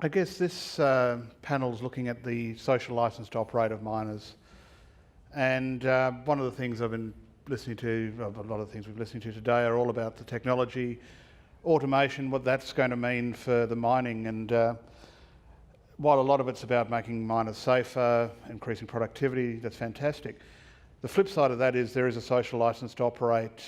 I guess this panel's looking at the social licence to operate of miners. And one of the things I've been listening to, a lot of the things we've listened to today are all about the technology, automation, what that's going to mean for the mining. And while a lot of it's about making miners safer, increasing productivity, that's fantastic. The flip side of that is there is a social licence to operate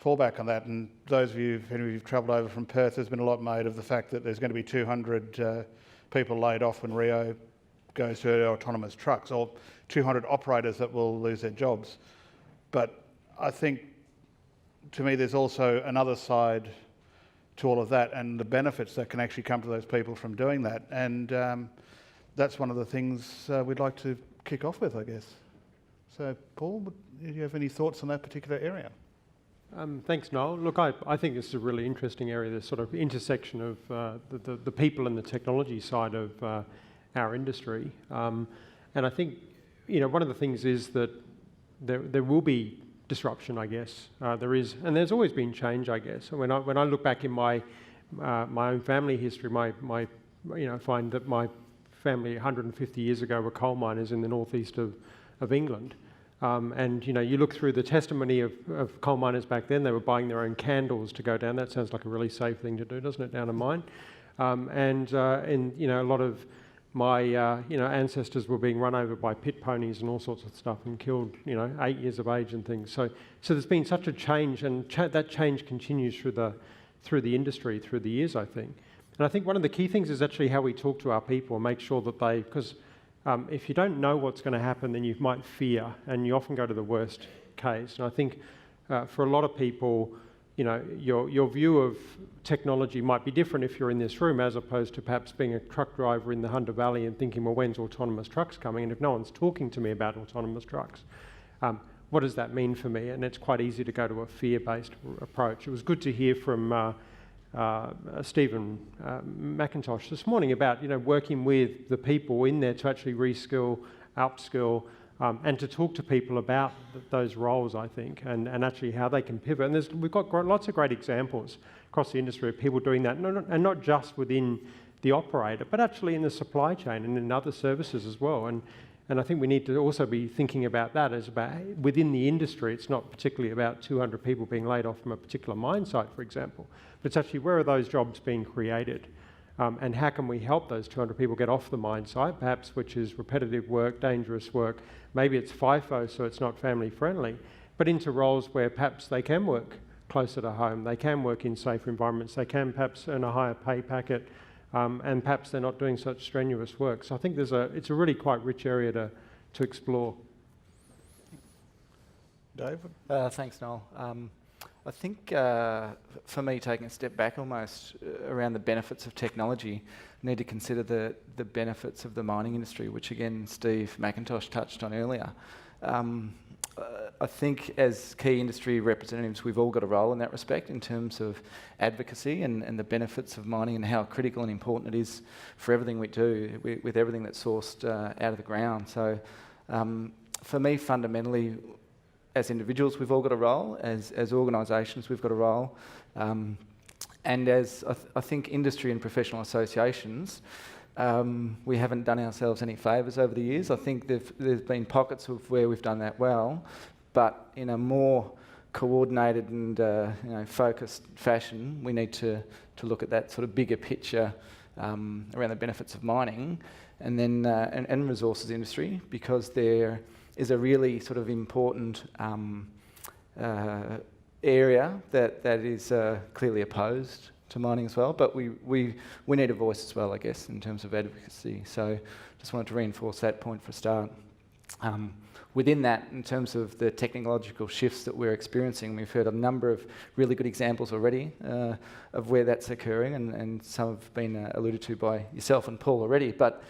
fallback on that. And those of you, if any of you have travelled over from Perth, there's been a lot made of the fact that there's going to be 200 people laid off when Rio goes to autonomous trucks, or 200 operators that will lose their jobs. But I think, to me, there's also another side to all of that and the benefits that can actually come to those people from doing that. And that's one of the things we'd like to kick off with, I guess. So, Paul, do you have any thoughts on that particular area? Thanks, Noel. Look, I think this is a really interesting area, this sort of intersection of the people and the technology side of our industry. And I think, one of the things is that there will be disruption, I guess. There is, and there's always been change, I guess. When I look back in my own family history, find that my family 150 years ago were coal miners in the northeast of England. And you look through the testimony of coal miners back then, they were buying their own candles to go down. That sounds like a really safe thing to do, doesn't it, down a mine? And a lot of my ancestors were being run over by pit ponies and all sorts of stuff and killed 8 years of age and things. So there's been such a change, and that change continues through the industry through the years, I think. And I think one of the key things is actually how we talk to our people and make sure that because if you don't know what's going to happen, then you might fear, and you often go to the worst case. And I think for a lot of people, your view of technology might be different if you're in this room, as opposed to perhaps being a truck driver in the Hunter Valley and thinking, well, when's autonomous trucks coming? And if no one's talking to me about autonomous trucks, what does that mean for me? And it's quite easy to go to a fear-based approach. It was good to hear from Stephen McIntosh this morning about working with the people in there to actually reskill, upskill, and to talk to people about those roles, I think, and actually how they can pivot. And we've got lots of great examples across the industry of people doing that, and not just within the operator, but actually in the supply chain and in other services as well. And I think we need to also be thinking about that as about within the industry. It's not particularly about 200 people being laid off from a particular mine site, for example, but it's actually where are those jobs being created, and how can we help those 200 people get off the mine site, perhaps, which is repetitive work, dangerous work. Maybe it's FIFO, so it's not family friendly, but into roles where perhaps they can work closer to home, they can work in safer environments, they can perhaps earn a higher pay packet, and perhaps they're not doing such strenuous work. So I think it's a really quite rich area to explore. David? Thanks, Noel. I think for me, taking a step back almost around the benefits of technology, we need to consider the benefits of the mining industry, which again Steve McIntosh touched on earlier. I think as key industry representatives, we've all got a role in that respect in terms of advocacy and the benefits of mining and how critical and important it is for everything we do with everything that's sourced out of the ground. So for me, fundamentally, as individuals, we've all got a role. As organisations, we've got a role. And as I think industry and professional associations, we haven't done ourselves any favours over the years. I think there's been pockets of where we've done that well, but in a more coordinated and focused fashion, we need to look at that sort of bigger picture around the benefits of mining and then and resources industry, because there is a really sort of important area that is clearly opposed to mining as well, but we need a voice as well, I guess, in terms of advocacy. So just wanted to reinforce that point for a start. Within that, in terms of the technological shifts that we're experiencing, we've heard a number of really good examples already of where that's occurring, and some have been alluded to by yourself and Paul already, but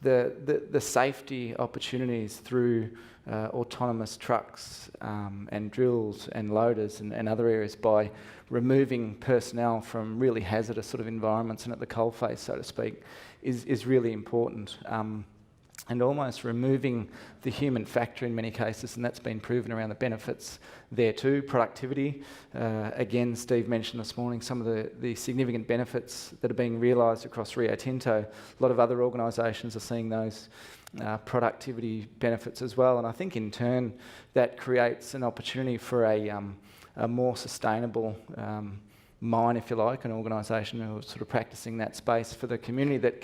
the safety opportunities through autonomous trucks and drills and loaders and other areas by removing personnel from really hazardous sort of environments and at the coalface, so to speak, is really important. and almost removing the human factor in many cases, and that's been proven around the benefits there too. Productivity, again, Steve mentioned this morning some of the significant benefits that are being realised across Rio Tinto. A lot of other organisations are seeing those productivity benefits as well, and I think in turn that creates an opportunity for a more sustainable mine, if you like, an organisation who's sort of practising that space for the community that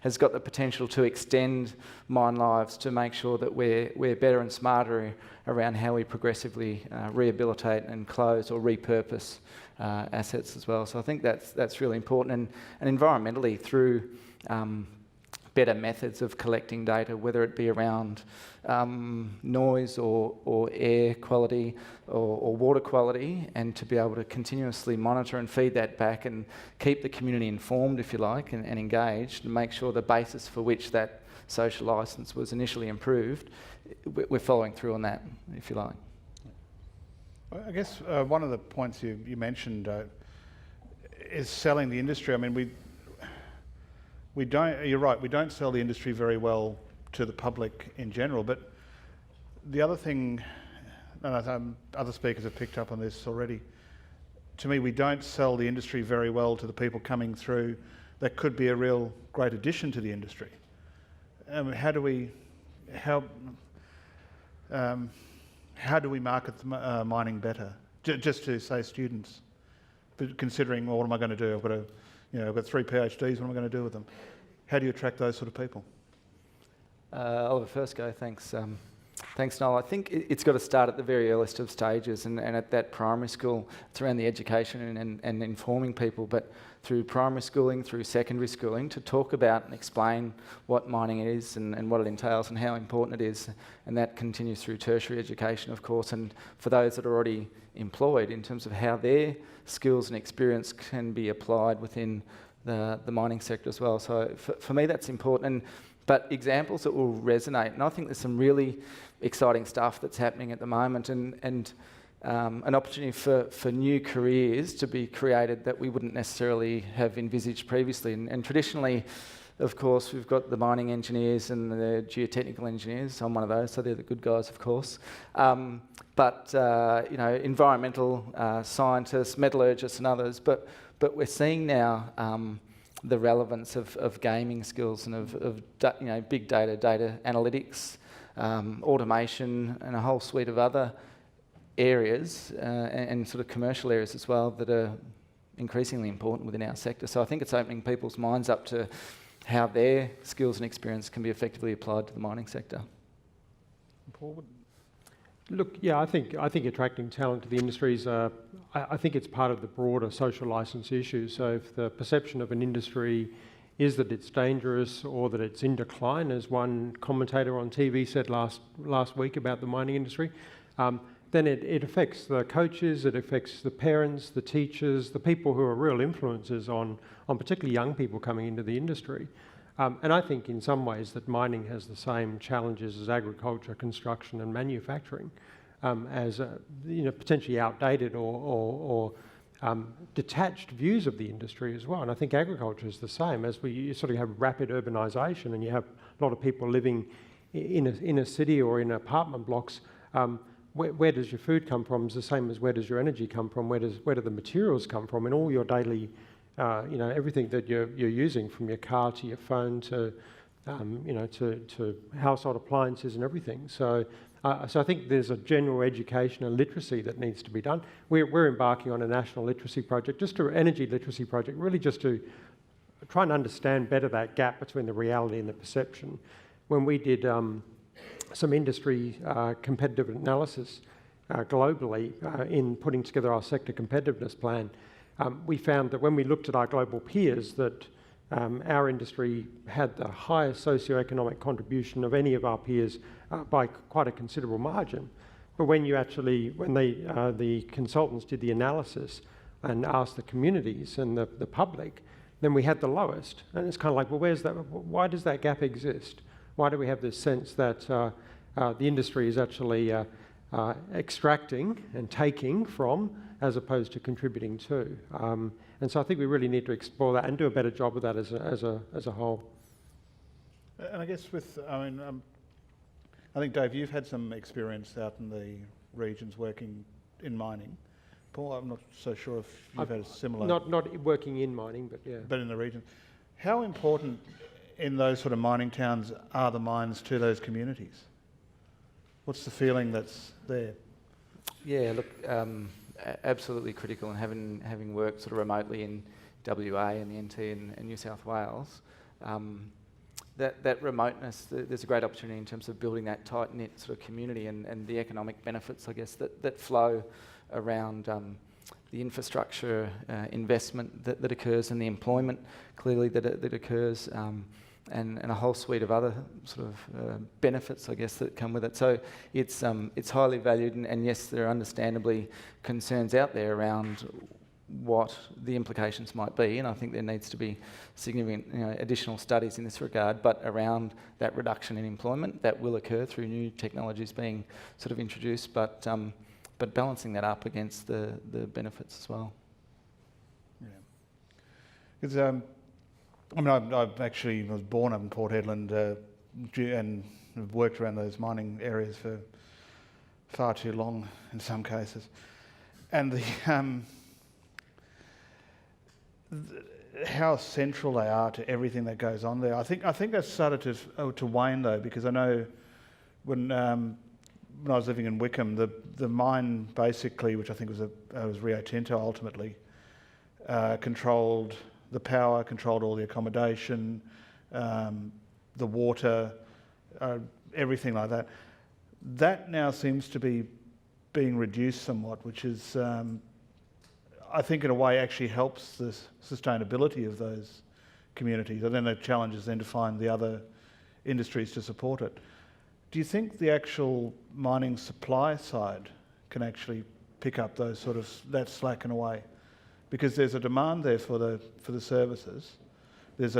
has got the potential to extend mine lives, to make sure that we're better and smarter around how we progressively rehabilitate and close or repurpose assets as well. So I think that's really important, and environmentally through better methods of collecting data, whether it be around noise or air quality or water quality, and to be able to continuously monitor and feed that back and keep the community informed, if you like, and engaged, and make sure the basis for which that social licence was initially improved, we're following through on that, if you like. I guess one of the points you mentioned is selling the industry. I mean, we don't, you're right, we don't sell the industry very well to the public in general, but the other thing, and I think other speakers have picked up on this already, to me we don't sell the industry very well to the people coming through that could be a real great addition to the industry. How do we market mining better? Just to say students, but considering, well, what am I going to do? I've got 3 PhDs, what am I going to do with them? How do you attract those sort of people? I'll have a first go, thanks. Thanks, Noel. I think it's got to start at the very earliest of stages, and at that primary school, it's around the education and informing people, but through primary schooling, through secondary schooling, to talk about and explain what mining is and what it entails and how important it is, and that continues through tertiary education, of course, and for those that are already employed in terms of how their skills and experience can be applied within the mining sector as well. So for me, that's important. But examples that will resonate, and I think there's some really exciting stuff that's happening at the moment, and an opportunity for new careers to be created that we wouldn't necessarily have envisaged previously. And traditionally, of course, we've got the mining engineers and the geotechnical engineers. I'm one of those, so they're the good guys, of course. But environmental scientists, metallurgists, and others. But we're seeing now the relevance of gaming skills and of big data analytics, automation, and a whole suite of other areas and sort of commercial areas as well that are increasingly important within our sector. So I think it's opening people's minds up to how their skills and experience can be effectively applied to the mining sector. Paul? Look, yeah, I think attracting talent to the industry is, I think it's part of the broader social licence issue. So if the perception of an industry is that it's dangerous or that it's in decline, as one commentator on TV said last week about the mining industry, then it affects the coaches, it affects the parents, the teachers, the people who are real influencers on particularly young people coming into the industry. And I think in some ways that mining has the same challenges as agriculture, construction and manufacturing, as potentially outdated or detached views of the industry as well. And I think agriculture is the same, as you sort of have rapid urbanisation and you have a lot of people living in a city or in apartment blocks. Where does your food come from is the same as where does your energy come from, where do the materials come from in all your daily, everything that you're using, from your car to your phone to household appliances and everything. So I think there's a general education and literacy that needs to be done. We're embarking on a national literacy project, energy literacy project, really just to try and understand better that gap between the reality and the perception. When we did some industry competitive analysis globally in putting together our sector competitiveness plan, we found that when we looked at our global peers, that our industry had the highest socioeconomic contribution of any of our peers by quite a considerable margin. But when the consultants did the analysis and asked the communities and the public, then we had the lowest. And it's kind of like, well, where's that? Why does that gap exist? Why do we have this sense that the industry is actually extracting and taking from, as opposed to contributing to? And so I think we really need to explore that and do a better job of that as a whole. And I guess I think, Dave, you've had some experience out in the regions working in mining. Paul, I'm not so sure if you've had a similar... Not working in mining, but yeah. But in the region. How important in those sort of mining towns are the mines to those communities? What's the feeling that's there? Yeah, look, absolutely critical, and having worked sort of remotely in WA and the NT and New South Wales, that remoteness, there's a great opportunity in terms of building that tight-knit sort of community and the economic benefits, I guess, that flow around the infrastructure investment that occurs and the employment, clearly, that occurs, and a whole suite of other sort of benefits, I guess, that come with it. So it's highly valued, and yes, there are understandably concerns out there around what the implications might be, and I think there needs to be significant additional studies in this regard, but around that reduction in employment that will occur through new technologies being sort of introduced, but balancing that up against the benefits as well. Yeah. Because I was born up in Port Hedland and have worked around those mining areas for far too long in some cases, and how central they are to everything that goes on there. I think that's started to wane though, because I know when I was living in Wickham, the mine basically, which I think was Rio Tinto ultimately, controlled the power, controlled all the accommodation, the water, everything like that. That now seems to be being reduced somewhat, which is, I think in a way actually helps the sustainability of those communities. And then the challenge is then to find the other industries to support it. Do you think the actual mining supply side can actually pick up those that slack in a way? Because there's a demand there for the services. There's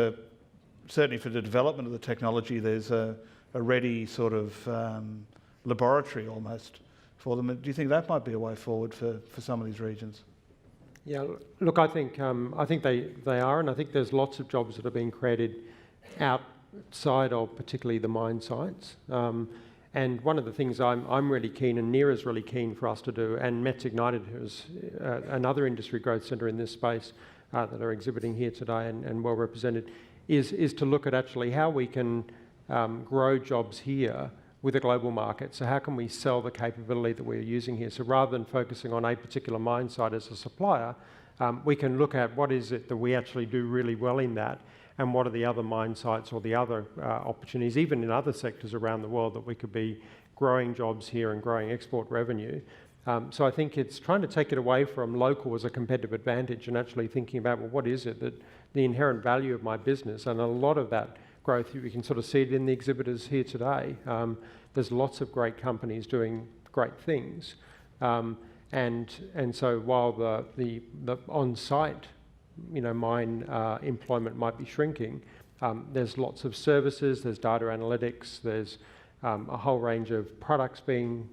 certainly for the development of the technology, there's a ready sort of laboratory almost for them. Do you think that might be a way forward for some of these regions? Yeah, look, I think they are, and I think there's lots of jobs that are being created outside of particularly the mine sites. And one of the things I'm really keen, and NERA is really keen for us to do, and Mets Ignited, who's another industry growth centre in this space that are exhibiting here today and well represented, is to look at actually how we can grow jobs here with a global market. So how can we sell the capability that we're using here? So rather than focusing on a particular mine site as a supplier, we can look at what is it that we actually do really well in that, and what are the other mine sites or the other opportunities, even in other sectors around the world, that we could be growing jobs here and growing export revenue. So I think it's trying to take it away from local as a competitive advantage and actually thinking about, well, what is it that the inherent value of my business, and a lot of that growth, we can sort of see it in the exhibitors here today. There's lots of great companies doing great things. And so while the on-site mine employment might be shrinking, there's lots of services, there's data analytics, there's a whole range of products being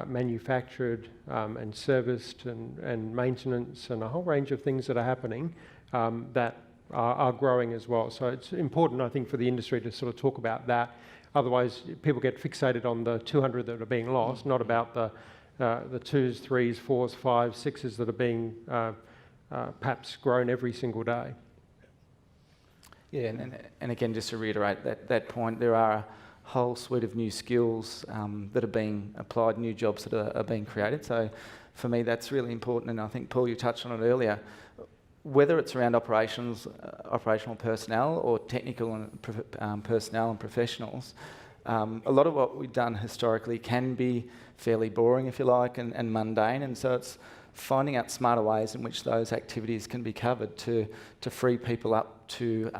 manufactured and serviced and maintenance, and a whole range of things that are happening that are growing as well. So it's important, I think, for the industry to sort of talk about that. Otherwise, people get fixated on the 200 that are being lost, not about the 2s, 3s, 4s, 5s, 6s that are being perhaps grown every single day. Yeah, and again, just to reiterate that point, there are a whole suite of new skills that are being applied, new jobs that are being created. So for me, that's really important, and I think, Paul, you touched on it earlier. Whether it's around operational personnel or technical and personnel and professionals, a lot of what we've done historically can be fairly boring, if you like, and mundane, and so it's finding out smarter ways in which those activities can be covered to free people up to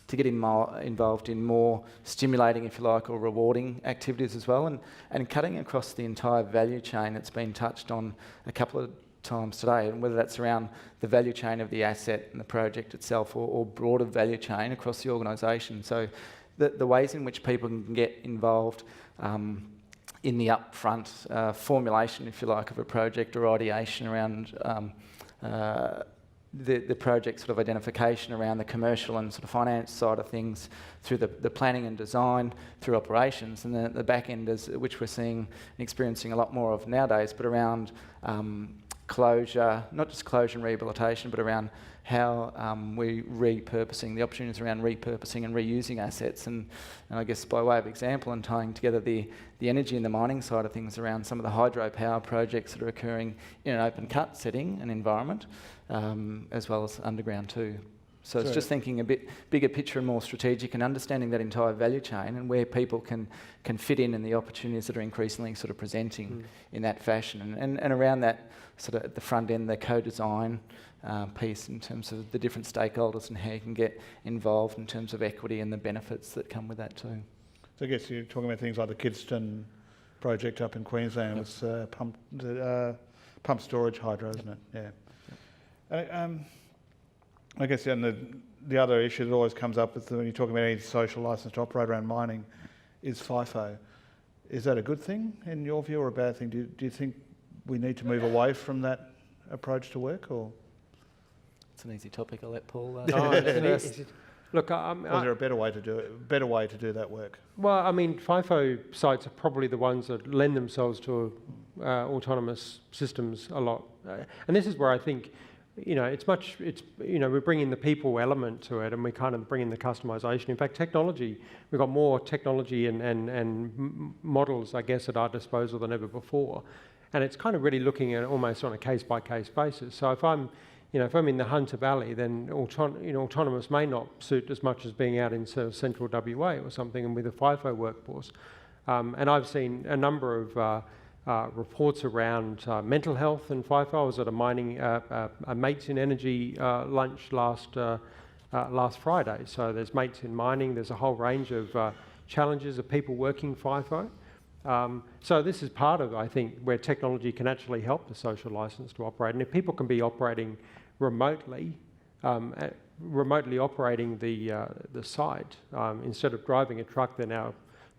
get involved in more stimulating, if you like, or rewarding activities as well, and cutting across the entire value chain that's been touched on a couple of times today, and whether that's around the value chain of the asset and the project itself, or broader value chain across the organisation. So the ways in which people can get involved in the upfront formulation, if you like, of a project, or ideation around the project sort of identification around the commercial and sort of finance side of things through the planning and design, through operations, and then at the back end, which we're seeing and experiencing a lot more of nowadays, but around closure, not just closure and rehabilitation, but around how we're repurposing, the opportunities around repurposing and reusing assets. And I guess by way of example, and tying together the energy and the mining side of things around some of the hydropower projects that are occurring in an open cut setting and environment, as well as underground too. So it's just thinking a bit bigger picture and more strategic, and understanding that entire value chain and where people can fit in, and the opportunities that are increasingly sort of presenting in that fashion. And around that sort of at the front end, the co-design piece in terms of the different stakeholders and how you can get involved in terms of equity and the benefits that come with that too. So I guess you're talking about things like the Kidston project up in Queensland with pump storage hydro, isn't it? Yeah. I guess the other issue that always comes up with when you're talking about any social licence to operate around mining is FIFO. Is that a good thing in your view, or a bad thing? Do you think we need to move away from that approach to work, or? It's an easy topic. I'll let Paul. Look, or is there a better way to do it? Better way to do that work? Well, I mean, FIFO sites are probably the ones that lend themselves to autonomous systems a lot, and this is where I think, we're bringing the people element to it, and we kind of bring in the customisation. In fact, technology, we've got more technology and models, I guess, at our disposal than ever before, and it's kind of really looking at almost on a case-by-case basis. So if I'm in the Hunter Valley, then autonomous may not suit as much as being out in sort of central WA or something, and with a FIFO workforce. And I've seen a number of reports around mental health and FIFO. I was at a Mates in Energy lunch last Friday. So there's Mates in Mining. There's a whole range of challenges of people working FIFO. So this is part of, I think, where technology can actually help the social licence to operate. And if people can be operating remotely operating the site, instead of driving a truck, they're now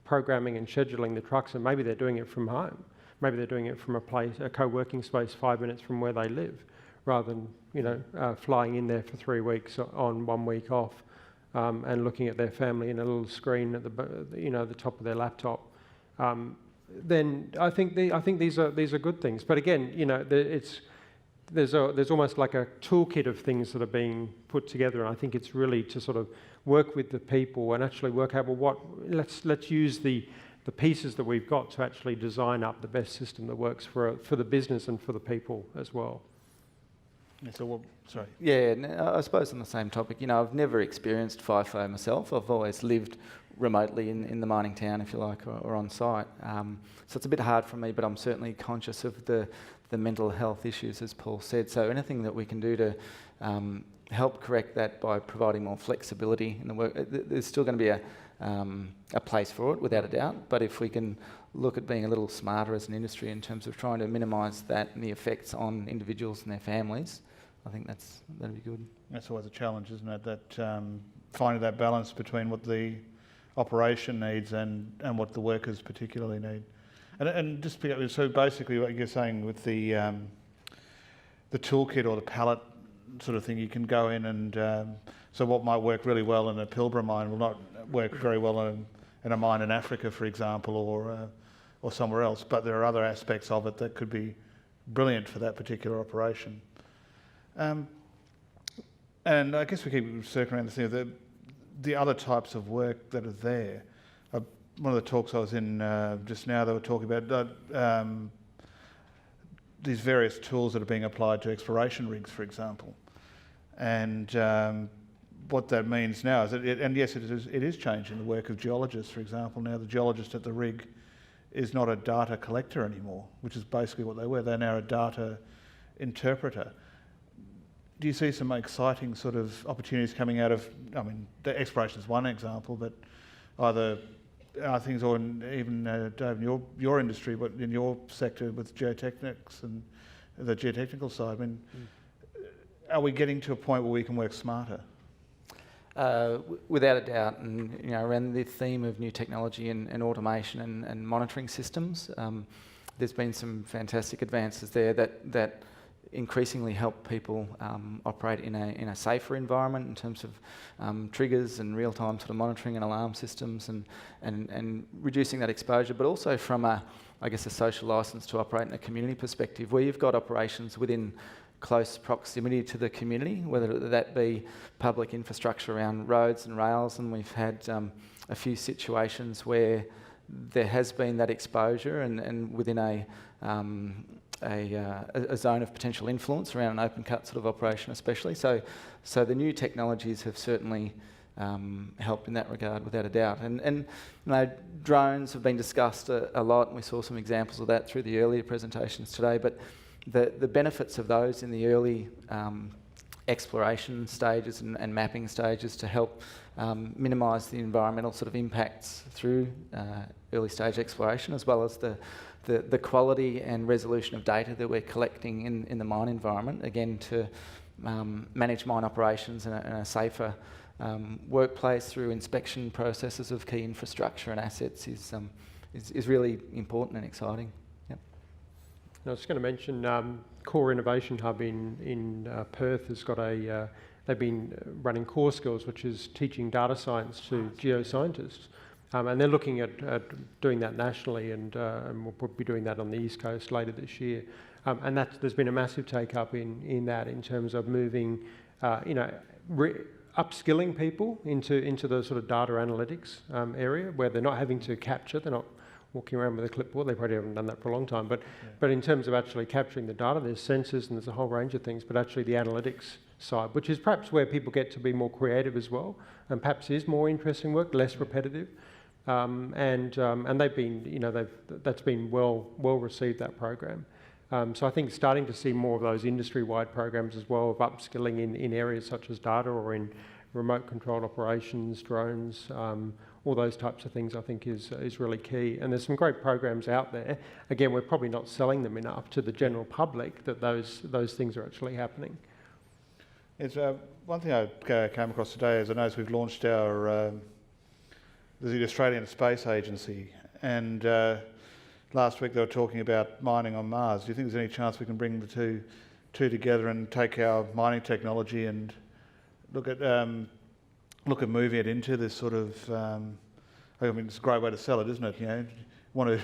programming and scheduling the trucks, and maybe they're doing it from home. Maybe they're doing it from a co-working space 5 minutes from where they live, rather than flying in there for 3 weeks on 1 week off, and looking at their family in a little screen at the top of their laptop. Then I think these are good things. But again, there's almost like a toolkit of things that are being put together, and I think it's really to sort of work with the people and actually work out, well, let's use the pieces that we've got to actually design up the best system that works for the business and for the people as well. Yeah, so, sorry. Yeah, I suppose on the same topic, I've never experienced FIFO myself. I've always lived remotely in the mining town, if you like, or on site. So it's a bit hard for me, but I'm certainly conscious of the mental health issues, as Paul said. So anything that we can do to help correct that by providing more flexibility in the work, there's still going to be a place for it, without a doubt. But if we can look at being a little smarter as an industry in terms of trying to minimise that and the effects on individuals and their families, I think that'd be good. That's always a challenge, isn't it? That finding that balance between what the operation needs and what the workers particularly need. And just pick up, so basically what you're saying with the toolkit or the palette sort of thing, you can go in and so what might work really well in a Pilbara mine will not work very well in a mine in Africa, for example, or somewhere else. But there are other aspects of it that could be brilliant for that particular operation. And I guess we keep circling around this thing of the other types of work that are there. One of the talks I was in just now, they were talking about these various tools that are being applied to exploration rigs, for example. And what that means now is and yes, it is changing the work of geologists, for example. Now the geologist at the rig is not a data collector anymore, which is basically what they were. They're now a data interpreter. Do you see some exciting sort of opportunities coming out of, the exploration is one example, but either things, or even, Dave, in your industry, but in your sector with geotechnics and the geotechnical side, are we getting to a point where we can work smarter? Without a doubt, and around the theme of new technology and automation and monitoring systems, there's been some fantastic advances there that increasingly help people operate in a safer environment in terms of triggers and real-time sort of monitoring and alarm systems and reducing that exposure, but also from a social licence to operate in a community perspective, where you've got operations within close proximity to the community, whether that be public infrastructure around roads and rails, and we've had a few situations where there has been that exposure and within a zone of potential influence around an open cut sort of operation especially. So the new technologies have certainly helped in that regard without a doubt. And drones have been discussed a lot, and we saw some examples of that through the earlier presentations today, but the benefits of those in the early exploration stages and mapping stages to help minimise the environmental sort of impacts through early stage exploration, as well as the quality and resolution of data that we're collecting in the mine environment, again to manage mine operations in a safer workplace through inspection processes of key infrastructure and assets is really important and exciting. Yep. I was going to mention Core Innovation Hub in Perth has got they've been running Core Skills, which is teaching data science to geoscientists. And they're looking at doing that nationally, and we'll probably be doing that on the East Coast later this year. And there's been a massive take-up in that, in terms of moving, upskilling people into the sort of data analytics area, where they're not having to capture, they're not walking around with a clipboard. They probably haven't done that for a long time. But in terms of actually capturing the data, there's sensors and there's a whole range of things, but actually the analytics side, which is perhaps where people get to be more creative as well, and perhaps is more interesting work, less repetitive. And they've been, that's been well received, that program. So I think starting to see more of those industry-wide programs as well of upskilling in areas such as data or in remote controlled operations, drones, all those types of things, I think is really key. And there's some great programs out there. Again, we're probably not selling them enough to the general public that those things are actually happening. It's one thing I came across today is I noticed we've launched our the Australian Space Agency, and last week they were talking about mining on Mars. Do you think there's any chance we can bring the two together and take our mining technology and look at moving it into this sort of? I mean, it's a great way to sell it, isn't it? You know, want to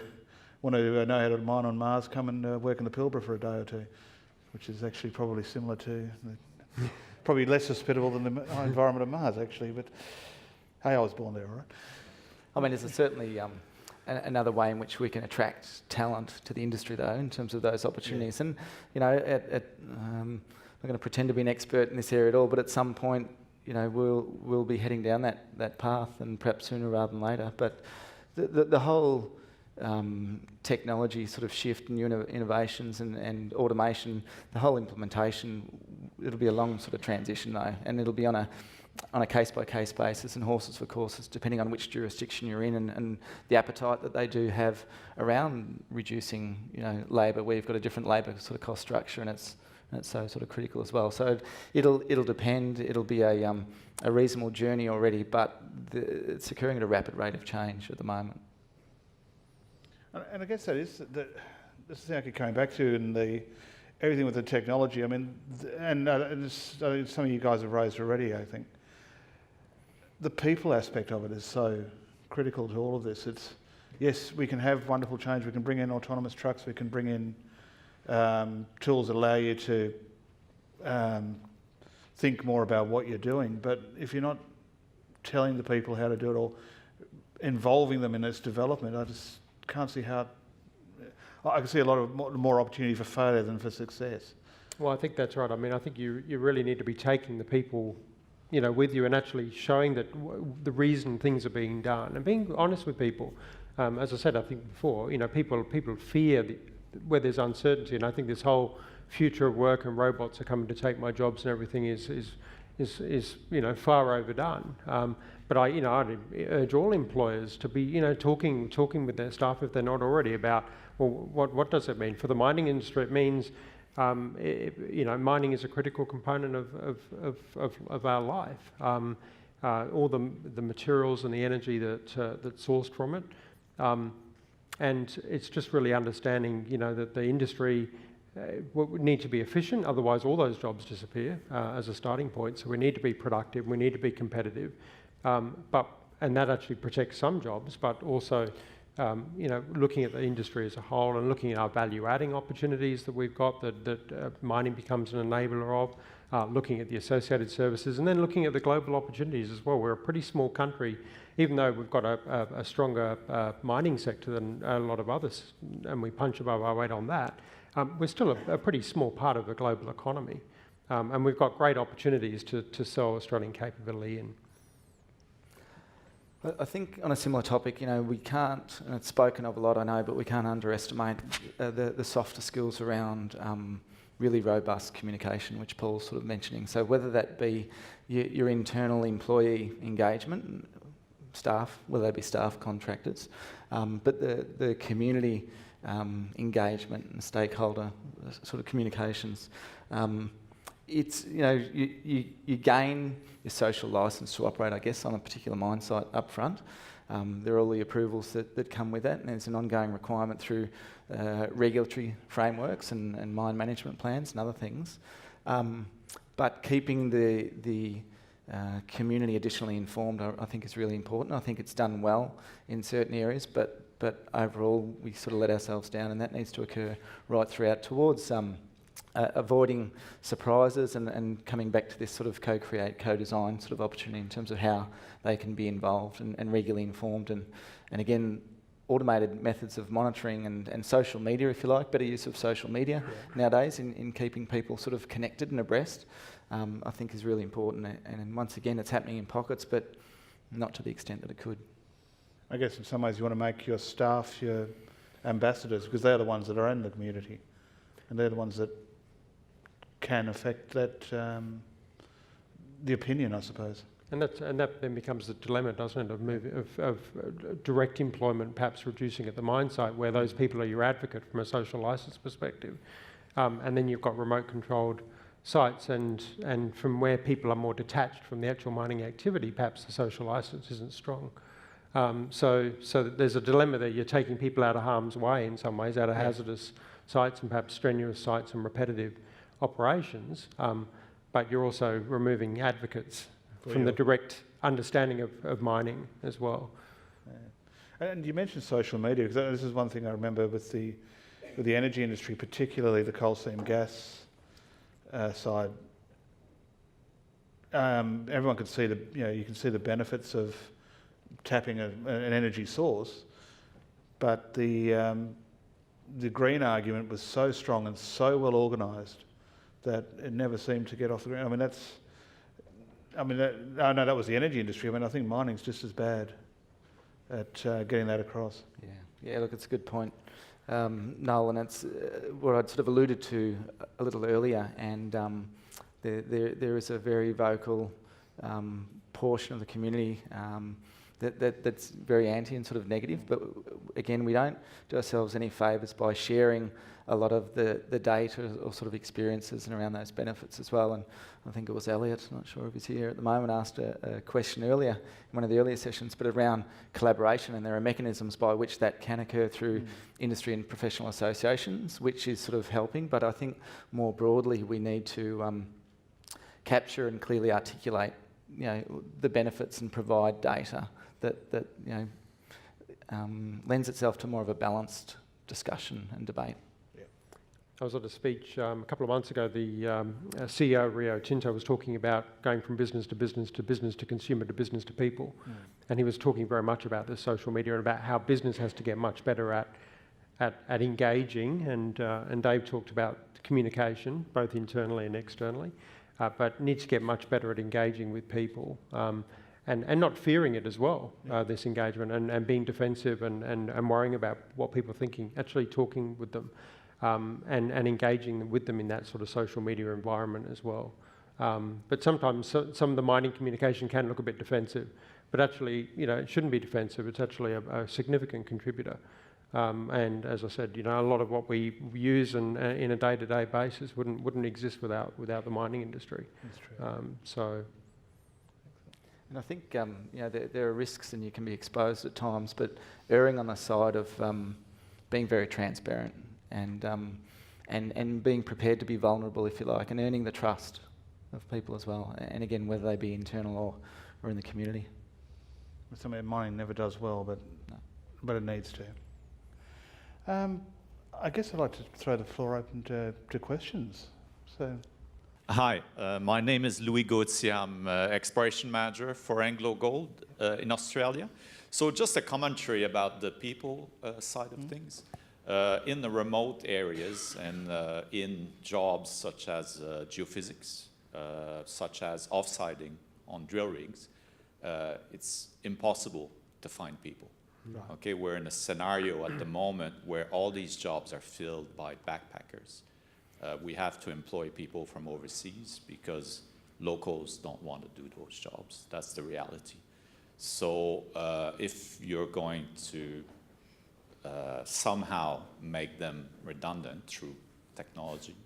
know how to mine on Mars? Come and work in the Pilbara for a day or two, which is actually probably similar to, probably less hospitable than the environment of Mars actually. But hey, I was born there, all right. I mean, there's certainly another way in which we can attract talent to the industry, though, in terms of those opportunities. Yeah. And I'm not going to pretend to be an expert in this area at all, but at some point, we'll be heading down that path, and perhaps sooner rather than later. But the whole technology sort of shift and new innovations and automation, the whole implementation, it'll be a long sort of transition though, and it'll be on a case-by-case basis and horses for courses, depending on which jurisdiction you're in and the appetite that they do have around reducing, labour, where you've got a different labour sort of cost structure, and it's so sort of critical as well. So it'll depend. It'll be a reasonable journey already, but it's occurring at a rapid rate of change at the moment. And I guess this is the thing I keep coming back to in everything with the technology. I mean, some of you guys have raised already, I think. The people aspect of it is so critical to all of this. Yes, we can have wonderful change. We can bring in autonomous trucks. We can bring in tools that allow you to think more about what you're doing. But if you're not telling the people how to do it or involving them in its development, I just can't see how. I can see a lot of more opportunity for failure than for success. Well, I think that's right. I mean, I think you really need to be taking the people, with you, and actually showing that the reason things are being done, and being honest with people. As I said, I think before, people fear where there's uncertainty, and I think this whole future of work and robots are coming to take my jobs and everything is far overdone. But I'd urge all employers to be talking with their staff, if they're not already, about, well, what does it mean for the mining industry? It means mining is a critical component of our life. All the materials and the energy that's sourced from it, and it's just really understanding that the industry we need to be efficient, otherwise all those jobs disappear as a starting point. So we need to be productive, we need to be competitive, and that actually protects some jobs, but also looking at the industry as a whole and looking at our value-adding opportunities that we've got that mining becomes an enabler of, looking at the associated services, and then looking at the global opportunities as well. We're a pretty small country, even though we've got a stronger mining sector than a lot of others, and we punch above our weight on that. We're still a pretty small part of the global economy, and we've got great opportunities to sell Australian capability in. I think on a similar topic, we can't, and it's spoken of a lot, I know, but we can't underestimate the softer skills around really robust communication, which Paul's sort of mentioning. So whether that be your internal employee engagement, staff, whether they be staff, contractors, but the community engagement and stakeholder sort of communications. It's, you gain your social licence to operate, I guess, on a particular mine site up front. There are all the approvals that come with that, and there's an ongoing requirement through regulatory frameworks and mine management plans and other things. But keeping the community additionally informed, I think, is really important. I think it's done well in certain areas, but overall we sort of let ourselves down, and that needs to occur right throughout towards avoiding surprises and coming back to this sort of co-create, co-design sort of opportunity in terms of how they can be involved and regularly informed, and again, automated methods of monitoring and social media, if you like, better use of social media nowadays in keeping people sort of connected and abreast, I think is really important. And once again, it's happening in pockets, but not to the extent that it could. I guess in some ways you want to make your staff your ambassadors, because they're the ones that are in the community, and they're the ones that can affect that the opinion, I suppose. And that then becomes the dilemma, doesn't it, of direct employment perhaps reducing at the mine site, where those people are your advocate from a social licence perspective, and then you've got remote controlled sites, and from where people are more detached from the actual mining activity, perhaps the social licence isn't strong. So there's a dilemma there. You're taking people out of harm's way in some ways, out of hazardous sites and perhaps strenuous sites and repetitive operations, but you're also removing advocates from the direct understanding of mining as well. Yeah. And you mentioned social media, because this is one thing I remember with the energy industry, particularly the coal seam gas side. Everyone could see you can see the benefits of tapping an energy source, but the green argument was so strong and so well organised that it never seemed to get off the ground. I know that was the energy industry. I think mining's just as bad at getting that across. Yeah. Look, it's a good point, Noel, and it's what I'd sort of alluded to a little earlier. And there is a very vocal portion of the community that's very anti and sort of negative. But again, we don't do ourselves any favours by sharing a lot of the data or sort of experiences and around those benefits as well. And I think it was Elliot, I'm not sure if he's here at the moment, asked a question earlier in one of the earlier sessions, but around collaboration, and there are mechanisms by which that can occur through industry and professional associations, which is sort of helping. But I think more broadly we need to capture and clearly articulate the benefits and provide data that lends itself to more of a balanced discussion and debate. I was at a speech a couple of months ago. The CEO of Rio Tinto was talking about going from business to business to business to consumer to business to people. And he was talking very much about the social media and about how business has to get much better at engaging. And Dave talked about communication, both internally and externally, but needs to get much better at engaging with people. And not fearing it as well, this engagement, and being defensive and worrying about what people are thinking, actually talking with them. And engaging with them in that sort of social media environment as well. But sometimes some of the mining communication can look a bit defensive, but actually, it shouldn't be defensive. It's actually a significant contributor. And as I said, a lot of what we use in a day-to-day basis wouldn't exist without the mining industry. That's true. And I think there are risks, and you can be exposed at times, but erring on the side of being very transparent. And and being prepared to be vulnerable, if you like, and earning the trust of people as well. And again, whether they be internal or in the community. Something mining never does well, but it needs to. I guess I'd like to throw the floor open to questions. So. Hi, my name is Louis Gauthier. I'm exploration manager for Anglo Gold in Australia. So just a commentary about the people side of things. In the remote areas and in jobs such as geophysics, such as offsiding on drill rigs, it's impossible to find people. Right. Okay, we're in a scenario at the moment where all these jobs are filled by backpackers. We have to employ people from overseas because locals don't want to do those jobs. That's the reality. So if you're going to somehow make them redundant through technology,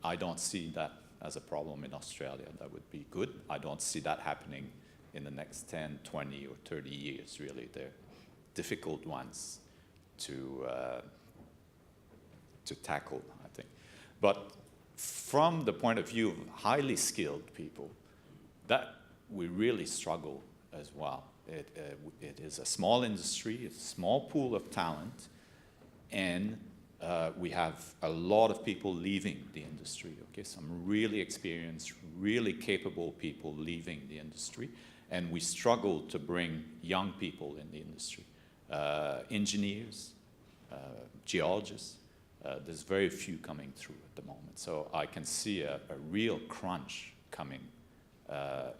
I don't see that as a problem in Australia. That would be good. I don't see that happening in the next 10, 20, or 30 years, really. They're difficult ones to tackle, I think. But from the point of view of highly skilled people, that we really struggle as well. It is a small industry, it's a small pool of talent, and we have a lot of people leaving the industry, okay? Some really experienced, really capable people leaving the industry, and we struggle to bring young people in the industry. Engineers, geologists, there's very few coming through at the moment. So I can see a real crunch coming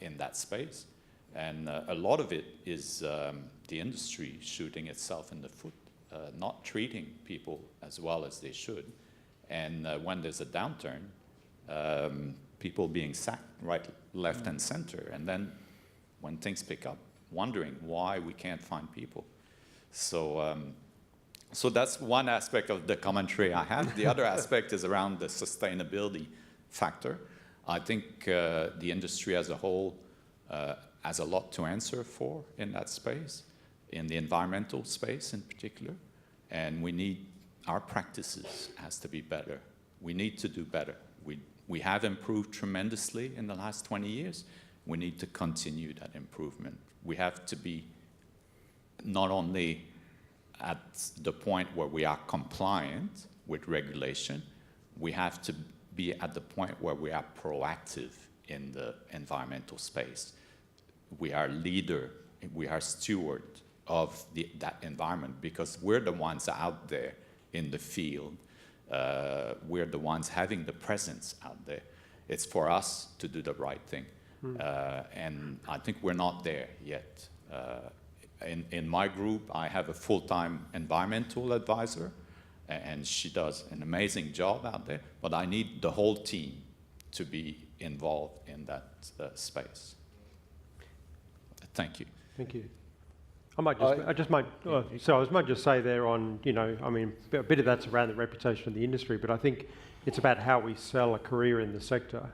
in that space. And a lot of it is the industry shooting itself in the foot, not treating people as well as they should. And when there's a downturn, people being sacked right, left, and center. And then when things pick up, wondering why we can't find people. So, so that's one aspect of the commentary I have. The other aspect is around the sustainability factor. I think the industry as a whole has a lot to answer for in that space, in the environmental space in particular. And we need, our practices has to be better. We need to do better. We have improved tremendously in the last 20 years. We need to continue that improvement. We have to be not only at the point where we are compliant with regulation, we have to be at the point where we are proactive in the environmental space. We are leader, we are steward of that environment because we're the ones out there in the field. We're the ones having the presence out there. It's for us to do the right thing. And I think we're not there yet. In my group, I have a full-time environmental advisor, and she does an amazing job out there, but I need the whole team to be involved in that space. Thank you. Thank you. I might just say there on, you know, I mean, a bit of that's around the reputation of the industry, but I think it's about how we sell a career in the sector.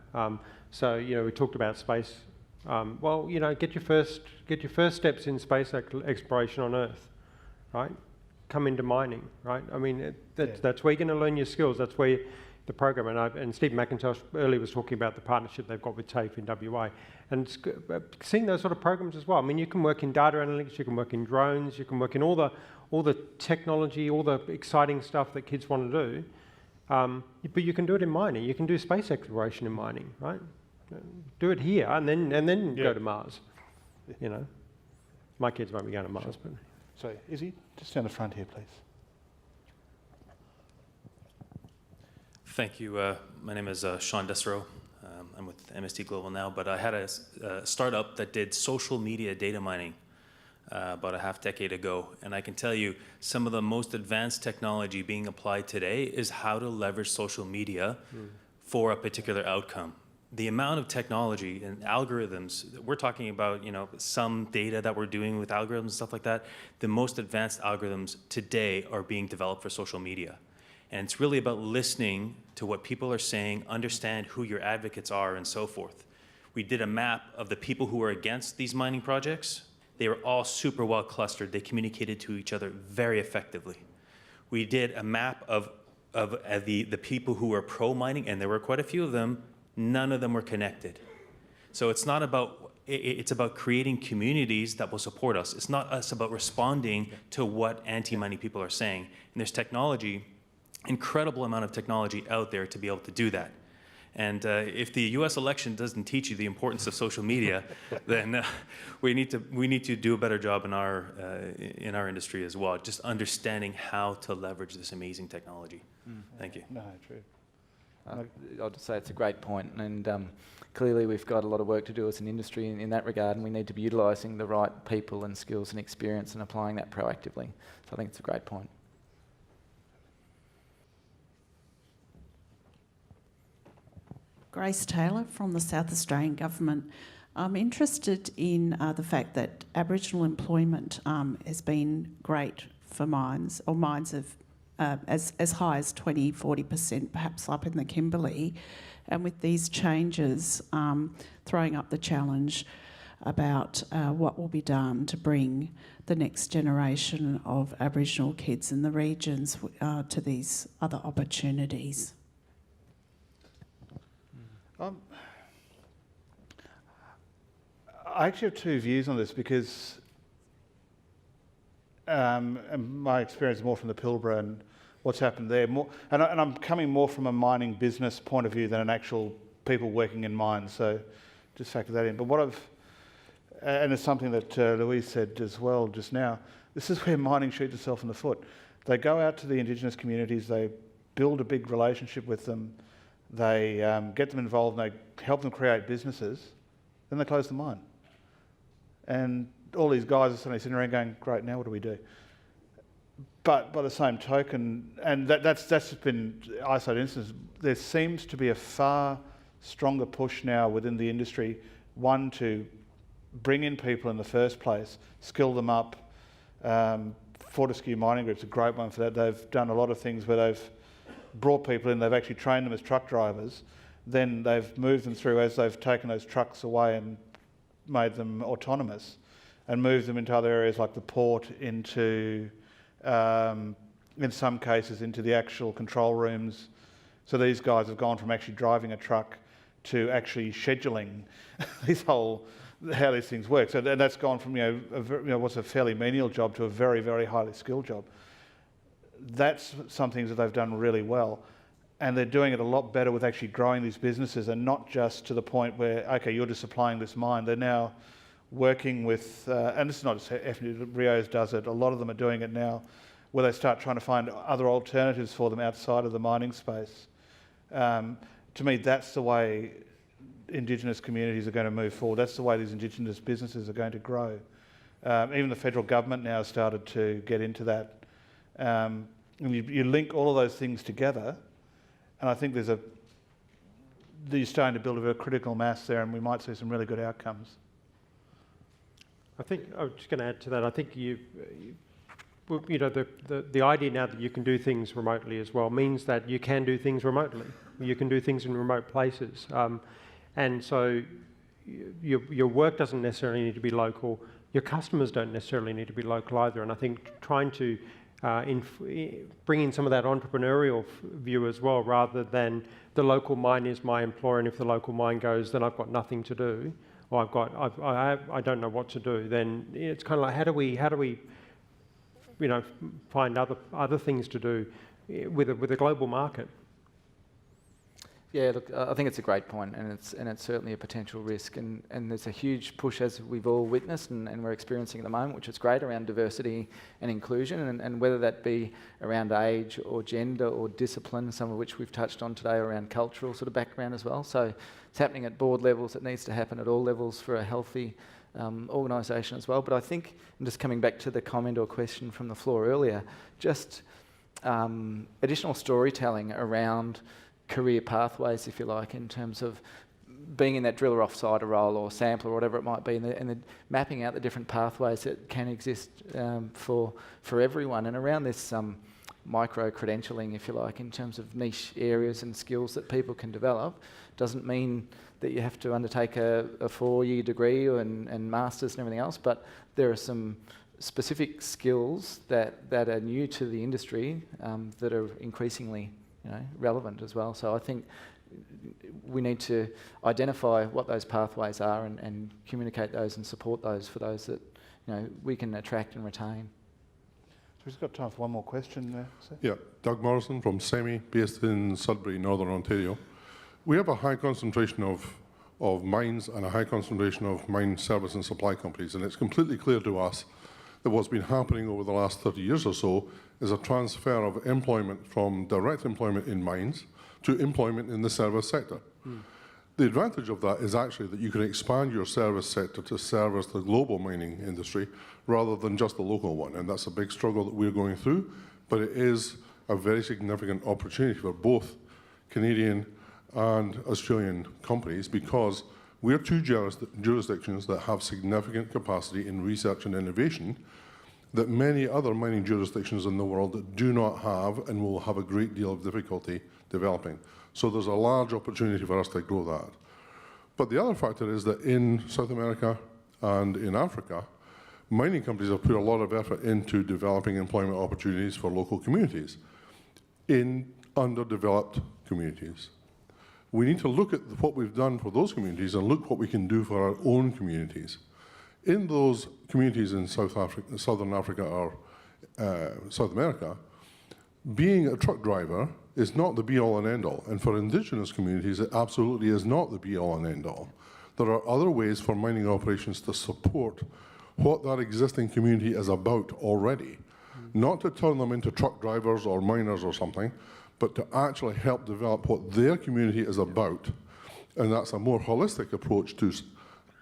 So, you know, we talked about space. Well, you know, get your first steps in space exploration on Earth, right? Come into mining, right? I mean, that's where you're going to learn your skills. That's where the program, and Steve McIntosh earlier was talking about the partnership they've got with TAFE in WA, and seeing those sort of programs as well. I mean, you can work in data analytics, you can work in drones, you can work in all the technology, all the exciting stuff that kids want to do, but you can do it in mining. You can do space exploration in mining, right? Do it here, and then go to Mars. You know, my kids won't be going to Mars, but. So, Izzy, just down the front here, please. Thank you. My name is Sean Dessereau. I'm with MST Global now, but I had a startup that did social media data mining about a half decade ago, and I can tell you some of the most advanced technology being applied today is how to leverage social media for a particular outcome. The amount of technology and algorithms, we're talking about, you know, some data that we're doing with algorithms and stuff like that, the most advanced algorithms today are being developed for social media. And it's really about listening to what people are saying, understand who your advocates are, and so forth. We did a map of the people who were against these mining projects. They were all super well clustered. They communicated to each other very effectively. We did a map of the people who were pro-mining, and there were quite a few of them, none of them were connected. So it's not about, it's about creating communities that will support us. It's not us about responding to what anti-mining people are saying. And there's technology, incredible amount of technology out there to be able to do that. And if the U.S. election doesn't teach you the importance of social media, then we need to do a better job in our industry as well, just understanding how to leverage this amazing technology. Thank you. No, true. I'll just say it's a great point, and clearly we've got a lot of work to do as an industry in that regard, and we need to be utilising the right people and skills and experience and applying that proactively. So I think it's a great point. Grace Taylor from the South Australian Government. I'm interested in the fact that Aboriginal employment has been great for mines, or mines of as high as 20-40%, perhaps up in the Kimberley. And with these changes, throwing up the challenge about what will be done to bring the next generation of Aboriginal kids in the regions to these other opportunities. I actually have two views on this because and my experience is more from the Pilbara and what's happened there. And I'm coming more from a mining business point of view than an actual people working in mines, so just factor that in. But and it's something that Louise said as well just now, this is where mining shoots itself in the foot. They go out to the Indigenous communities, they build a big relationship with them, they get them involved, and they help them create businesses, then they close the mine. And all these guys are suddenly sitting around going, great, now what do we do? But by the same token, and that's just been isolated instances, there seems to be a far stronger push now within the industry, one, to bring in people in the first place, skill them up. Fortescue Mining Group's a great one for that. They've done a lot of things where they've brought people in, they've actually trained them as truck drivers, then they've moved them through as they've taken those trucks away and made them autonomous and moved them into other areas like the port, into, in some cases, into the actual control rooms. So these guys have gone from actually driving a truck to actually scheduling how these things work. So that's gone from what's a fairly menial job to a very, very highly skilled job. That's some things that they've done really well. And they're doing it a lot better with actually growing these businesses, and not just to the point where, okay, you're just supplying this mine. They're now working with, and this is not just Rio's does it, a lot of them are doing it now, where they start trying to find other alternatives for them outside of the mining space. To me, that's the way Indigenous communities are going to move forward. That's the way these Indigenous businesses are going to grow. Even the federal government now has started to get into that. And you link all of those things together, and I think you're starting to build a very critical mass there, and we might see some really good outcomes. I think I was just going to add to that. I think the idea now that you can do things remotely as well means that you can do things remotely. You can do things in remote places, and so your work doesn't necessarily need to be local. Your customers don't necessarily need to be local either. And I think trying to bring in some of that entrepreneurial view as well, rather than the local mine is my employer, and if the local mine goes, then I've got nothing to do, or I don't know what to do. Then it's kind of like, how do we find other things to do with a global market? Yeah, look, I think it's a great point, and it's certainly a potential risk, and there's a huge push, as we've all witnessed and we're experiencing at the moment, which is great, around diversity and inclusion, and whether that be around age or gender or discipline, some of which we've touched on today, around cultural sort of background as well. So it's happening at board levels. It needs to happen at all levels for a healthy organisation as well. But I think, and just coming back to the comment or question from the floor earlier, just additional storytelling around career pathways, if you like, in terms of being in that driller offsider role or sampler or whatever it might be, and then mapping out the different pathways that can exist for everyone, and around this micro-credentialing, if you like, in terms of niche areas and skills that people can develop. Doesn't mean that you have to undertake a 4-year degree and masters and everything else, but there are some specific skills that are new to the industry that are increasingly relevant as well. So I think we need to identify what those pathways are and communicate those and support those for those that we can attract and retain. So we've got time for one more question there. Sir? Yeah, Doug Morrison from SEMI, based in Sudbury, Northern Ontario. We have a high concentration of mines and a high concentration of mine service and supply companies, and it's completely clear to us that what's been happening over the last 30 years or so is a transfer of employment from direct employment in mines to employment in the service sector. The advantage of that is actually that you can expand your service sector to service the global mining industry rather than just the local one, and that's a big struggle that we're going through, but it is a very significant opportunity for both Canadian and Australian companies, because we're two jurisdictions that have significant capacity in research and innovation that many other mining jurisdictions in the world do not have and will have a great deal of difficulty developing. So there's a large opportunity for us to grow that. But the other factor is that in South America and in Africa, mining companies have put a lot of effort into developing employment opportunities for local communities in underdeveloped communities. We need to look at what we've done for those communities and look what we can do for our own communities. In those communities in Southern Africa or South America, being a truck driver is not the be-all and end-all. And for Indigenous communities, it absolutely is not the be-all and end-all. There are other ways for mining operations to support what that existing community is about already. Not to turn them into truck drivers or miners or something, but to actually help develop what their community is about. And that's a more holistic approach to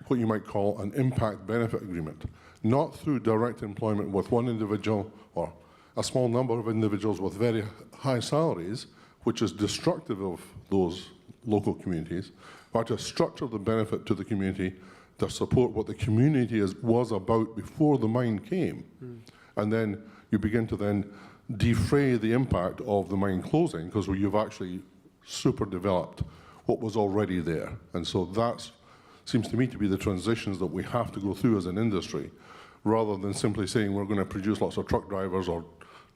what you might call an impact benefit agreement, not through direct employment with one individual or a small number of individuals with very high salaries, which is destructive of those local communities, but to structure the benefit to the community to support what the community was about before the mine came. And then you begin to then defray the impact of the mine closing, because you've actually super developed what was already there. And so that seems to me to be the transitions that we have to go through as an industry, rather than simply saying we're going to produce lots of truck drivers or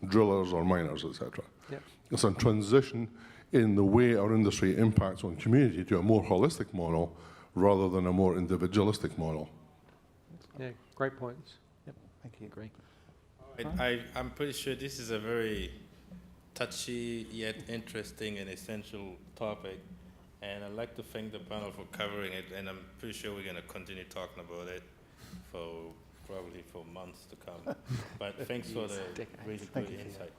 drillers or miners, etc. Yep. It's a transition in the way our industry impacts on community to a more holistic model rather than a more individualistic model. Yeah, great points. Yep, thank you. Agree. I'm pretty sure this is a very touchy yet interesting and essential topic, and I'd like to thank the panel for covering it, and I'm pretty sure we're going to continue talking about it probably for months to come. But thanks for the really good insight.